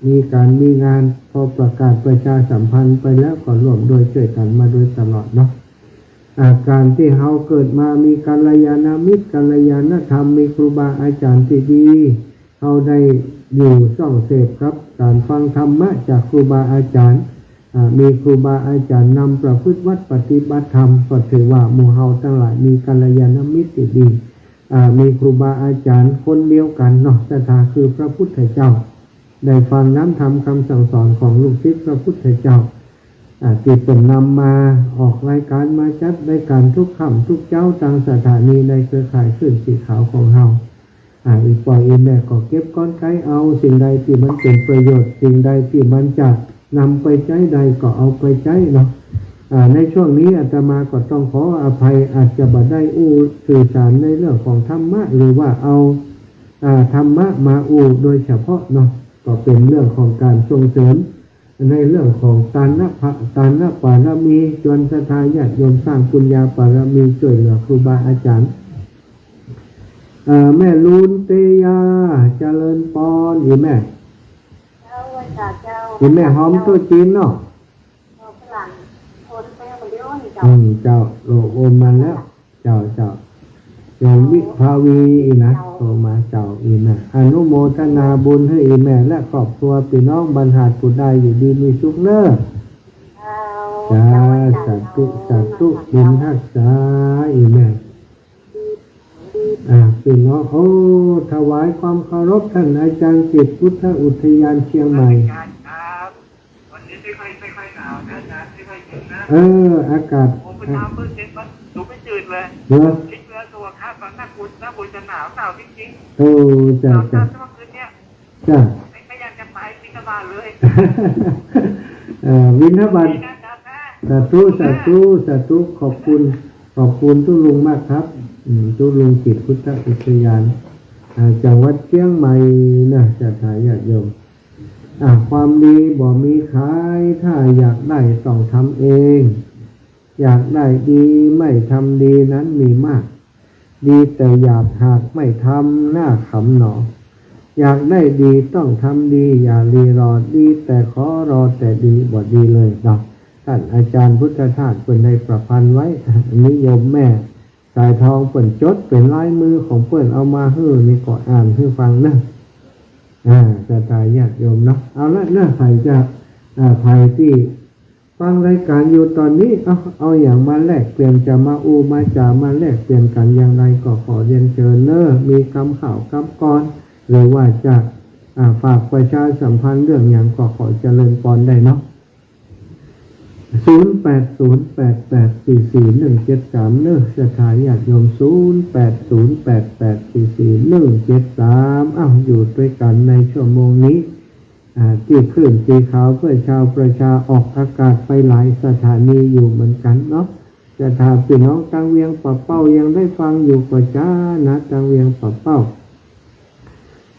มีงานพอประกาศประชาสัมพันธ์ไปแล้วก็ร่วมโดยช่วยกันมาโดยตลอดเนาะการที่เราเกิดมามีกัลยาณมิตรกัลยาณธรรมมีครูบาอาจารย์ที่ดีเราได้อยู่ส่องเสพครับการฟังธรรมะจากครูบาอาจารย์มีครูบาอาจารย์นำประพฤติวัดปฏิบัติธรรมก็ถือว่าหมู่เฮาทั้งหลายมีกัลยาณมิตรที่ดี มีครูบาอาจารย์คนเดียวกันเนาะศรัทธาคือพระพุทธเจ้าได้ฟังน้ำธรรมคำสั่งสอนของลูกศิษย์พระพุทธเจ้าที่เป็นนำมาออกรายการมาจัดรายการทุกค่ำทุกเจ้าทางสถานีในเครือข่ายคลื่นสีขาวของเราอีกปล่อยอีแม่ก็เก็บก้อนไก่เอาสิ่งใดที่มันเป็นประโยชน์สิ่งใดที่มันจะนำไปใช้ใดก็เอาไปใช้เนาะในช่วงนี้อาตมาก็ต้องขออภัยอาจจะบ่ได้สื่อสารในเรื่องของธรรมะหรือว่าเอาธรรมะมาโดยเฉพาะเนาะก็เป็นเรื่องของการส่งเสริมในเรื่องของทานปารมีจวนศรัทธาญาติโยมสร้างปุญญาปารมีช่วยเหลือครูบาอาจารย์แม่ลูนเตยาเจริญปอนอีแม่อีแม่หอมตัวจีนเนาะเจ้าโลโอมาแล้วเจ้าโยมวิภาวีอีนะโทรมาเจ้าอีแม่อนุโมทนาบุญให้อีแม่และครอบครัวพี่น้องบรรหารผู้ใดอยู่ดีมีสุขเน้อจ้าสาธุบุญทักษาอีแม่พี่น้องถวายความเคารพท่านอาจารย์จิตพุทธอุทยานเชียงใหม่วันนี้ไม่ค่อยหนาวนะอาจารย์ไม่ค่อยเย็นนะอากาศผมไปทำเพิ่งเช็ดมันดูไม่จืดเลยคิดเนื้อตัวข้าตอนหน้าบุญจะหนาวจริงๆจ้าเมื่อคืนเนี้ยจ้าไม่อยากจะไปบิณฑบาตเลยบิณฑบาตสาธุขอบคุณทุลุงมากครับทุลุงจิตพุทธอุทยานจังหวัดเชียงใหม่นะจะถ่ายญาติโยมความดีบ่มีขายถ้าอยากได้ต้องทำเองอยากได้ดีไม่ทำดีนั้นมีมากดีแต่อยากหากไม่ทำหน้าขำหนออยากได้ดีต้องทำดีอย่ารีรอดีแต่ขอรอแต่ดีบ่ดีเลยเนาะท่านอาจารย์พุทธทาสเป็นในประพันธ์ไว้นิยมแม่สายทองเปิ่นจดเป็นลายมือของเปิ่นเอามานี่ก็อ่านให้ฟังนะจะตายญาติโยมเนาะเอาละนะใครจะใครที่ฟังรายการอยู่ตอนนี้เอาอย่างมาแลกเปลี่ยนจะมามาจามาแลกเปลี่ยนกันอย่างไรก็ขอเรียนเชิญมีคำข่าวคำกรหรือว่าจะฝากประชาสัมพันธ์เรื่องอย่างก็ขอเจริญพรได้เนาะ0808844173สถาญาติโยม0808844173อยู่ด้วยกันในชั่วโมงนี้ที่คลื่นสีขาวเพื่อชาวประชาออกอากาศไปหลายสถานีอยู่เหมือนกันเนาะจะถ้าพี่น้องตังเวียงปะเป้ายังได้ฟังอยู่ก็จ้านะตังเวียงปะเป้า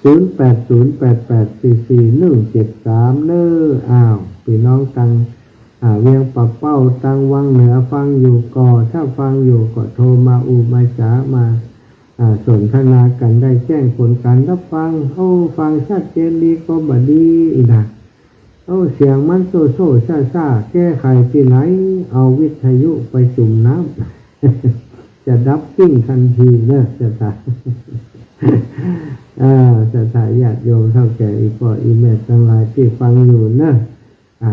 0808844173พี่น้องตังเวียงปะเป้าตังวังเหนือฟังอยู่ก่อถ้าฟังอยู่ก็โทรมามาจ๋ามาสนทนากันได้แจ้งผลการรับฟังฟังชัดเจนดีก็บดีนะเสียงมันโซ่ซ่าแก้ไขที่ไหนเอาวิทยุไปจุ่มน้ำจะดับกิ้งทันทีเนี่ยจะตายจะถ่ายญาติโยมเท่าแก่อีกพ่ออีแม่ทั้งหลายที่ฟังอยู่นะ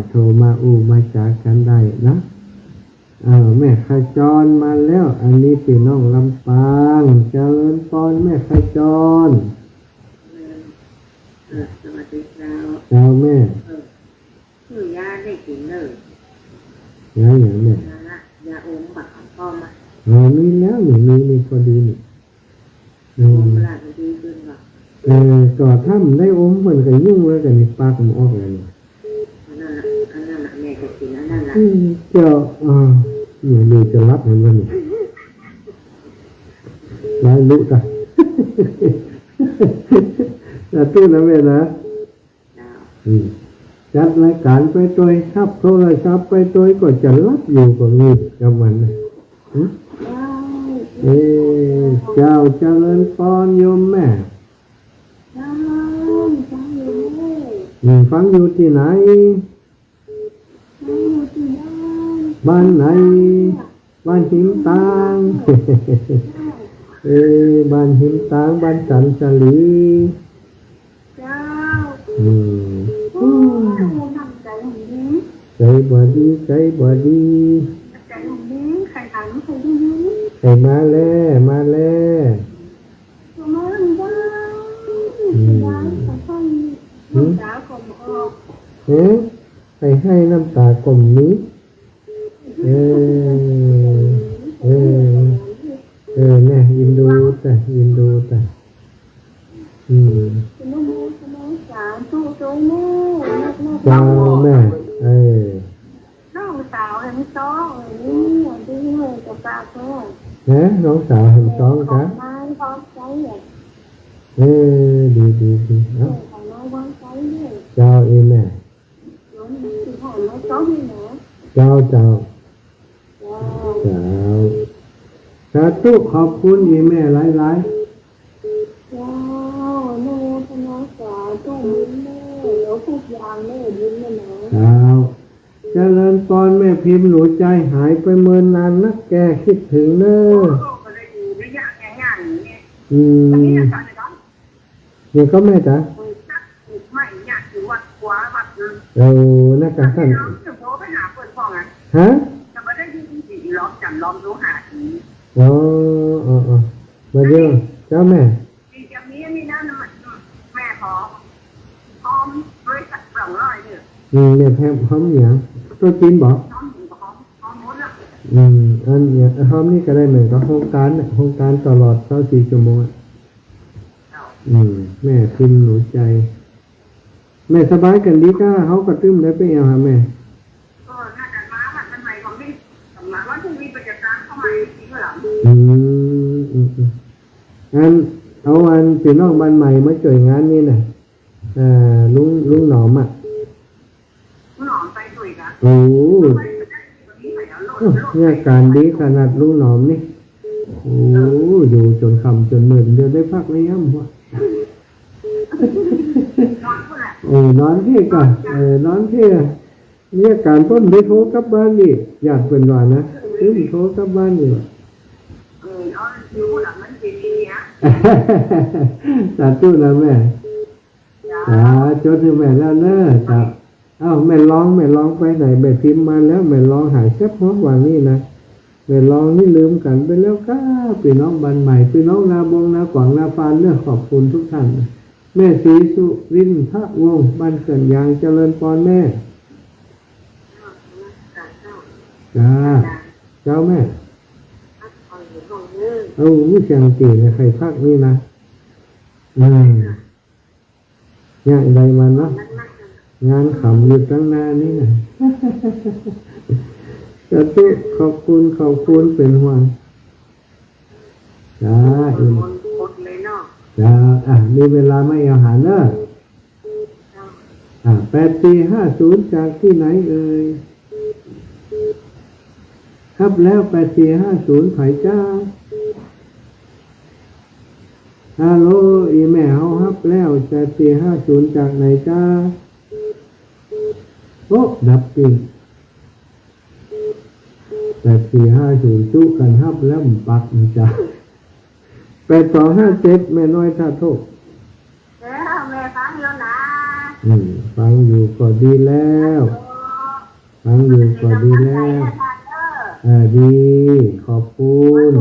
โทรมามาจากกันได้นะแม่ขจรมาแล้วอันนี้พี่น้องลำปางเจริญพรแม่ขจรสวัสดีครับเจ้าแม่คือยาได้กินเลยยาอย่างแม่ยาอมบักของพ่อมามีแล้วมีพอดีนี่อมเวลาดีขึ้นหรอก็ถ้ามันได้อมเหมือนกับยุ่งเลยกันนี่ปากมันออกเลยอันนั้นแม่จะกินอันนั้นละเจ้าดูจะรับเห็นมันนี่ร้ายลุจ้ะแต่ตู้นะแม่นะจัดรายการไปตัวทับโทรศัพท์ไปตัวก็จะรับอยู่กับงูกับมันเจ้าเจริญพรโยมแม่ฟังอยู่ที่ไหนบ้านไหนบ้านหิมตางบ้านหิมตางบ้านสันสลีใจบ่ดีใครมาแล้ว ไปให้น้ำตากลมนี้เออเนี่ยยินดูแต่เจ้าแม่น้องสาวเห็นซ้องนี่ที่เมื่อจะกาแฟน้องสาวเห็นซ้องครับดีเนาะเจ้าเองแม่เจ้าสาธุขอบคุณอีแม่หลายแม่พนักสาธุแม่เดี๋ยวทุกอย่างแม่ยิ้มนะเจ้าเจริญพรแม่พิมพ์หนูใจหายไปเมินนานนักแกคิดถึงเนอะนี่ก็แม่จ๋านักการท่านฮะมาเยอะเจ้าแม่เนี่ยแพมหอมเหนียวตัวจีนบอกอันเนี่ยหอมนี่ก็ได้เหมือนกับโครงการตลอด24 ชั่วโมงแม่พิมพ์หนูใจแม่สบายกันดีก้าเขากระตุ้มได้ไปเอาหาแม่อันเอาอันพี่น้องบ้านใหม่มาจ่วยงานนี่น่ะลุงหนอมอ่ะโอ้เนี่ยการดีขนาดลุงหนอมนี่โอ้อยู่จนคำจนหมื่นเดือนได้พักไม่ย่ำวะนอนที่ก่อนนอนที่เนี่ยการต้นได้โทรกลับบ้านดิอยากเป็นวันนะซื้อโทรกลับบ้านดิสาธุนะแม่จดให้แม่แล้วเนอะจ้ะแม่ร้องไปไหนแม่พิมพ์มาแล้วแม่ร้องหายแซ่บฮอกวันนี้นะแม่ร้องนี่ลืมกันไปแล้วก้าพี่น้องบ้านใหม่พี่น้องนาบงนาขวางนาฟานเนอะขอบคุณทุกท่านแม่ศรีสุรินทร์วงศ์บ้านเกิดยางเจริญพรแม่เจ้าแม่ไม่เสียงตีนะใครพักนี่นะเนี่ยใดมันเนาะงานขำอยู่ตั้งนานนี่นะจะตุขอบคุณเป็นห่วงจ้ามีเวลาไม่เอาหาเนอะ8450จากที่ไหนเอ่ยครับแล้ว8450ไผ่จ้าฮัลโหลอีแม่เขาครับแล้ว8450จากไหนจ้าโอ้ดับจริง8450จุกันครับแล้วปักจ้า8257แม่น้อยท่าโทษแม่ฟังอยู่นะฟังอยู่ก็ดีแล้วดีขอบคุณ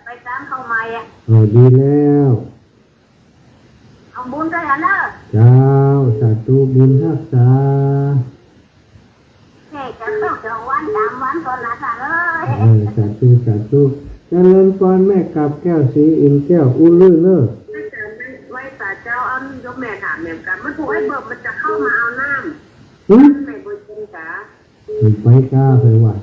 ไปตามเข้ามาดีแล้วเอาบุญด้วยนะเจ้าสาธุบุญรักษาแค่จะต้อง2 วัน3 วันก่อนนะค่ะสาธุเจริญพรแม่กับแก้วสีอินแก้วอุ้ลือเลิศไว้ตาเจ้าเอายกแม่ถามแม่กันมันถูกไอ้เบิกมันจะเข้ามาเอาน้ำแม่บุญจริงจ้ะไปกล้าไปว่า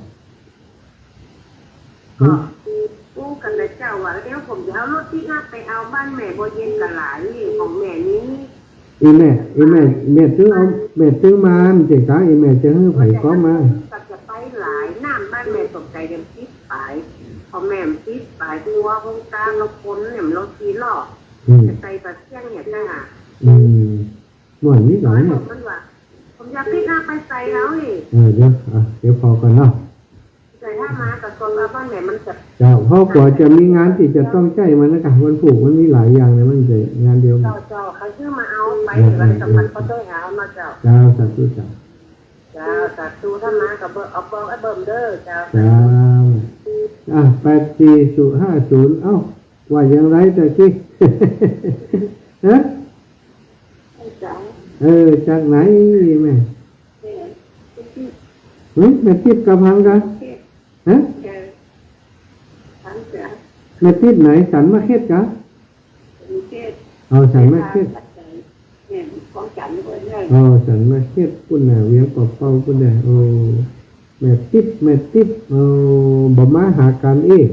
กู้กันนะเจ้าว่าเดี๋ยวผมจะเอารถที่ไปเอาบ้านแม่บุญเย็นกับหลานของแม่นี้อีแม่ซื้อมาเจ๊กาอีแม่จะให้ไผ่ก็มาจะไปหลายน้ำบ้านแม่ตกใจเดี๋ยวคิดไปพอแม่คิดไปตัวโครงการเราคนเนี่ยเราทีหลอกจะไปตัดเที่ยงเนี่ยได้หน่วยนี้หน่อยเนี่ยผมอยากพิจารณาไปใส่แล้วอีกเดี๋ยวพอกันเนาะแต่ถ้ามากับคนละบ้านเนี่ยมันจะพ่อกว่าจะมีงานที่จะต้องใจมันนะคะวันผูกมันมีหลายอย่างเลยมันจะงานเดียวเจ้าเขาชื่อมาเอาไปวันสำคัญเขาต้องเอามาเจ้าสาธุสาธุถ้ามากับเอาเบอร์ไอ้เบิ่มเด้อเจ้า8450ว่าอย่างไรแต่กี้ฮะ จากไหนแม่ เออ แม่ทิพย์กำพังกัน เทศ ฮะ เออทั้งเสือ แม่ทิพย์ไหนสันมาเฮ็ดกัน มีเทศ เอาสันมาเฮ็ด เนี่ยของจันทร์ด้วยเนี่ย อ๋อสันมาเฮ็ดปุ่นน่ะเวียงปอบเป้าปุ่นน่ะโอ้แม่ทิพย์บ่มาหากันอีก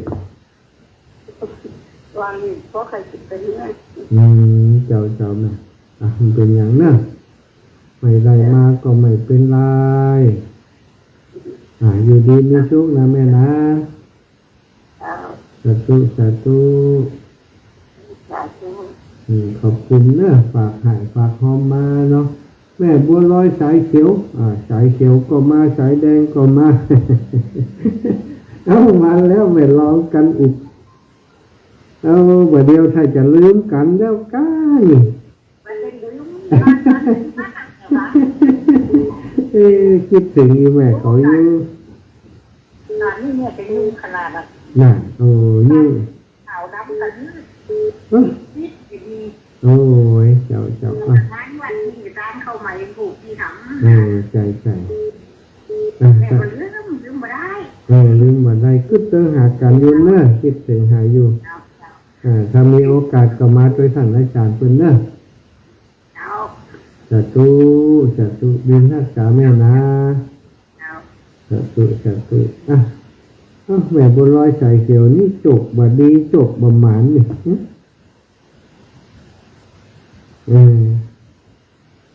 วางนี่เพราะใครคิดไปเรื่อย เจ้าน่ะมันเป็นอย่างนั้นไม่ได้มาก็ไม่เป็นไรอยู่ดีมีสุขนะแม่นะ เอา สาธุ สาธุ ขอบคุณเนอะฝากหายฝากหอมมาเนาะแม่บัวลอยสายเขียวสายเขียวก็มาสายแดงก็มา เอามาแล้วไม่ลองกันอีกเอาบ่เดียวถ้าจะลืมกันแล้วกัน มันเป็นเรื่องบ้านกันบ้าน คิดถึงอีแม่เขาอยู่ ตอนนี้เนี่ยเป็นยุ่งขนาดแบบ น่ะโอ้ย ขาวดำกัน เอ้ย นิดดี โอ้ยเจ้า ร้านวันที่ร้านเข้ามายังถูกที่ทำ ใจ แม่มันลืมมาได้ ลืมมาได้ก็เจอหากันอยู่เนอะคิดถึงหาอยู่ ถ้ามีโอกาสก็มาด้วยท่านอาจารย์เพิ่นเนอะ เอา สาธุดินรักษาแม่นะ เอา สาธุแม่บุญลอยสายเขียวนี่จกบ่ดีจกบ่หมานนี่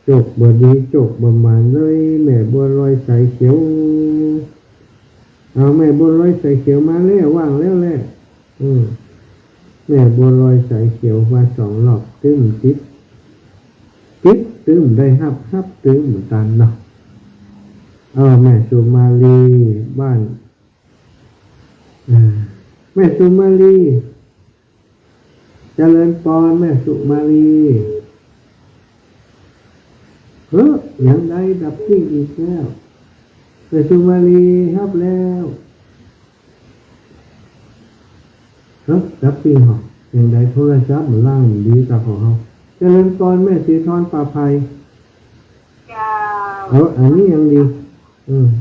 จกบ่ดีจกบ่หมานเลยแม่บัวลอยสายเขียวเอาแม่บัวลอยสายเขียวมาแล้วว่างแล้วแหละแม่บัวลอยสายเขียวมา2 รอบตึ้มจิ๊บตึ้มได้ฮับตึ้มตันเนาะแม่สุมาลีบ้านแม่สุมาลีเจริญปอนแม่สุมาลีอย่างใดดับทิ้งอีกแล้วแม่สุมาลีฮับแล้วดับทิ้งเหรออย่างใดโทรศัพท์มันล่างดีกับของเขาเจริญปอนแม่สีทอนป่าภัย เจ้า อันนี้ยังดี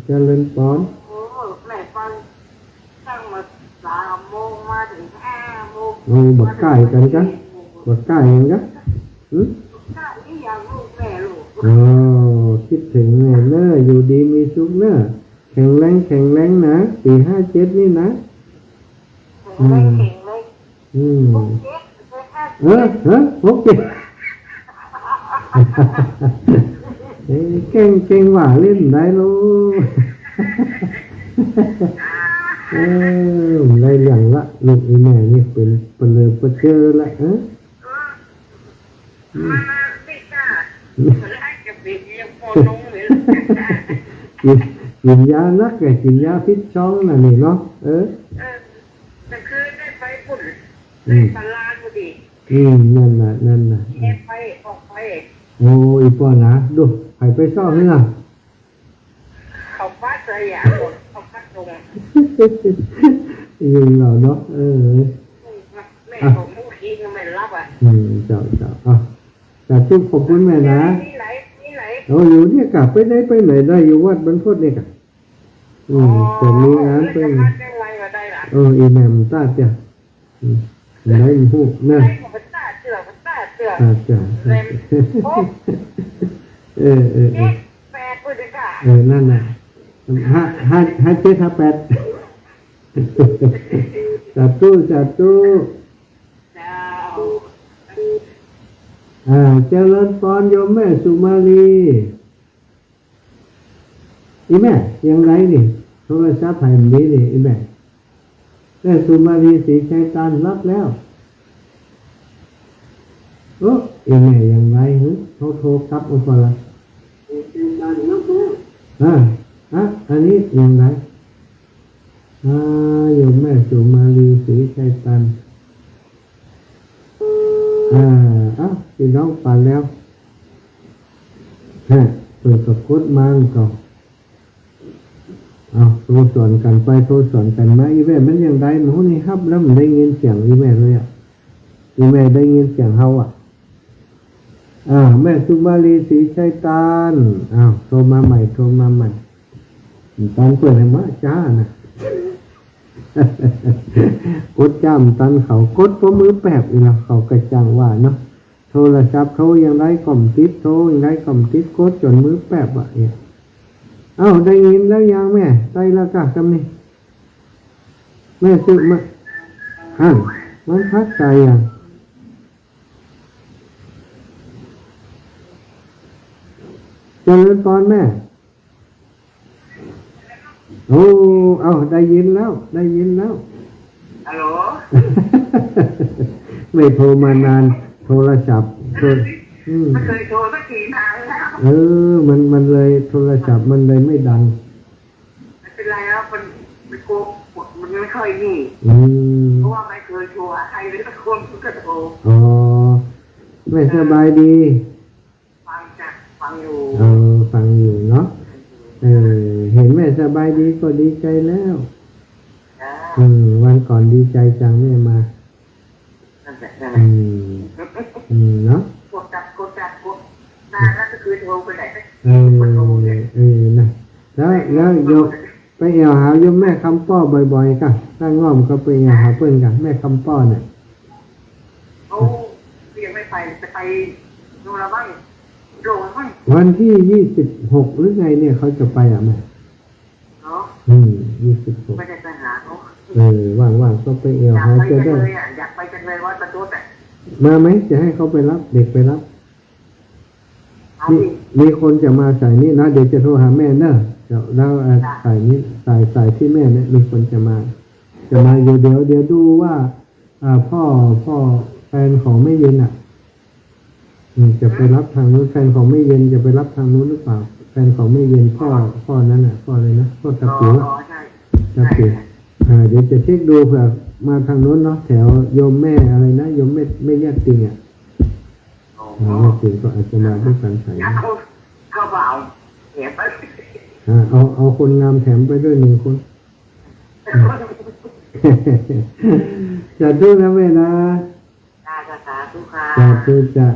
เจริญปอน โอ้แม่ฟังตั้งมา3 โมงมาถึง5 โมง บักไก่กันกันบักไก่กันกันข้านี่ยังลูกแม่ลูก คิดถึงแม่เนอะอยู่ดีมีสุขเนอะแข็งแรงนะปี57นี่นะ เก่งเลย67เก่งว่าเล่นได้ลูกได้อย่างละลูกไอ้แม่นี่เป็นเปลือกเปเจอละมาไม่กล้าไล่กับเด็กยังพอน้องเลยกินยานักกินยาพิษช่องน่ะนี่เนาะแต่คือได้ไปปุ่นได้ตลาดพอดีนั่นน่ะแค่ไปออกไปโอ้อีป้อนะดูไปซ่อให้น่ะเขาป้าเสียหมดเขาพัดลงยิงเราเนาะแม่ผมผู้คิงไม่รับเจ้าแต่ทุกขอบคุณแม่นะนี่ไหนอยู่เนี่ยกลับไปไหนได้อยู่วัดบรรพตเนี่ยกันแต่มีงานไปอีแม่มตาจ้ะได้พูดนะตาเจือจ้ะแปดพูดดีค่ะนั่นน่ะ5758สาธุเจริญพรโยมแม่สุมาลีอีแม่ยังไงนี่โทรศัพท์ไทยนี้นี่อีแม่สุมาลีศรีชัยตันรับแล้วอีแม่ยังไงโทรกลับมาพอละอันนี้ยังไงโยมแม่สุมาลีศรีชัยตันพี่น้องฝันแล้วเปิดกับโคตรมั่งก่อนโทรสอนกันไปโทรสอนกันมาอีแม่มันยังไงมันนี่ครับแล้วมันได้ยินเสียงอีแม่เลยอีแม่ได้ยินเสียงเฮา แม่สุมาลีศรีชัยตานโทรมาใหม่ตันเปิดให้มาจ้านะ กดจ้ำตันเขากดเพราะมือแปบอีกแล้วเขากระจังว่าเนาะโทรศัพท์โทรยังไงกล่อมติดโทรยังไงกล่อมติดกดจนมือแปบเนี่ยได้ยินแล้วยังแม่ได้แล้วกะจำนี่แม่ซื้อมามันพักใจเจริญพรแม่ได้ยินแล้วฮัลโหล ไม่โทรมานานโทรศัพท์ไม่เคยโทรสักทีนานแล้วมันเลยโทรศัพท์มันเลยไม่ดังไม่เป็นไรแล้วมันโกงมันไม่ค่อยนี่เพราะว่าไม่เคยโทรใครเลยตะโกนก็โทรไม่สบายดีฟังอยู่เนาะเห็นแม่สบายดีก็ดีใจแล้ววันก่อนดีใจจังแม่มาเนาะกดจับนานแล้วก็คือโทรไปไหนนะแล้วโยไปหาโยมแม่คำป้อบ่อยๆกันตั้งง่อมก็ไปหาเพื่อนกันแม่คำป้อเนี่ยเขาเรียกไม่ไปจะไปโน่นละบ้างโรงบ้างวันที่26หรือไงเนี่ยเขาจะไปแม่เนาะ26ไม่ได้ไปหาเขาว่างๆก็ไปหาเจอได้อยากไปจังเลยว่าประตูแต่มาไหมจะให้เขาไปรับเด็กไปรับมีคนจะมาใส่นี่นะเดี๋ยวจะโทรหาแม่เนอะแล้วใส่นี้ใส่ที่แม่เนี่ยมีคนจะมาอยู่เดี๋ยวดูว่าพ่อแฟนของแม่เย็นจะไปรับทางนู้นแฟนของแม่เย็นจะไปรับทางนู้นหรือเปล่าแฟนของแม่เย็นพ่อนั้นพ่ออะไรนะพ่อตะเกียบเดี๋ยวจะเช็คดูเผื่อมาทางนู้นเนาะแถวโยมแม่อะไรนะโยมไม่แยกติงแม่ติงก็อาจจะมาด้วยกันใส่เข้าเปล่าแถมไปเอาคนงามแถมไปด้วย1 คนจะดูนะแม่นะสาธุค่ะจะ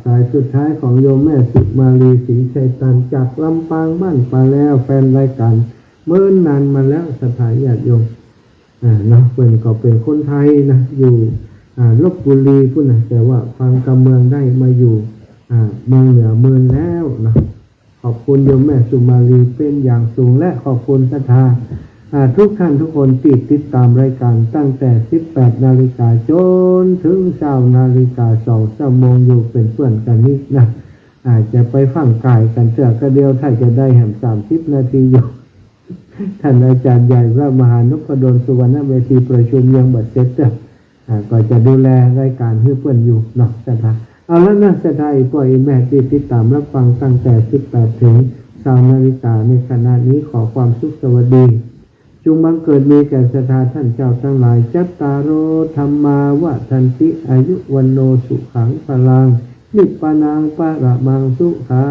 สายสุดท้ายของโยมแม่สุมาลีศรีชัยตันจากลำปางบ้านปลาแล้วแฟนรายการเมื่อนานมาแล้วสถานญาติโยมเนาะเป็นก็เป็นคนไทยนะอยู่ลพบุรีพุ่นนะแต่ว่าฟังกำเมืองได้มาอยู่เมืองเหนือเมืองแล้วนะขอบคุณโยมแม่สุมาลีเป็นอย่างสูงและขอบคุณศรัทธาทุกท่านทุกคนติดตามรายการตั้งแต่ 18 นาฬิกาจนถึง 20 นาฬิกา2 ชั่วโมงอยู่เป็นเพื่อนกันนี่นะอาจจะไปฟังกายกันเจอกระเดียวถ้าจะได้แหม30 นาทีอยู่ท่านอาจารย์ใหญ่พระมหานพดลสุวรรณเวทีประชุมยังบัดเสร็จก็จะดูแลรายการให้เพื่อนอยู่เนาะศรัทธาเอาแล้วนะศรัทธาอีกปล่อยแม่ติดตามรับฟังตั้งแต่ 18 ถึง 20 นาฬิกาในขณะนี้ขอความสุขสวัสดีจงบังเกิดมีแก่ศรัทธาท่านเจ้าทั้งหลายจัตตารโอธรรมาวะทันติอายุวันโนสุขังพลังนิพพานังปะระมังสุขา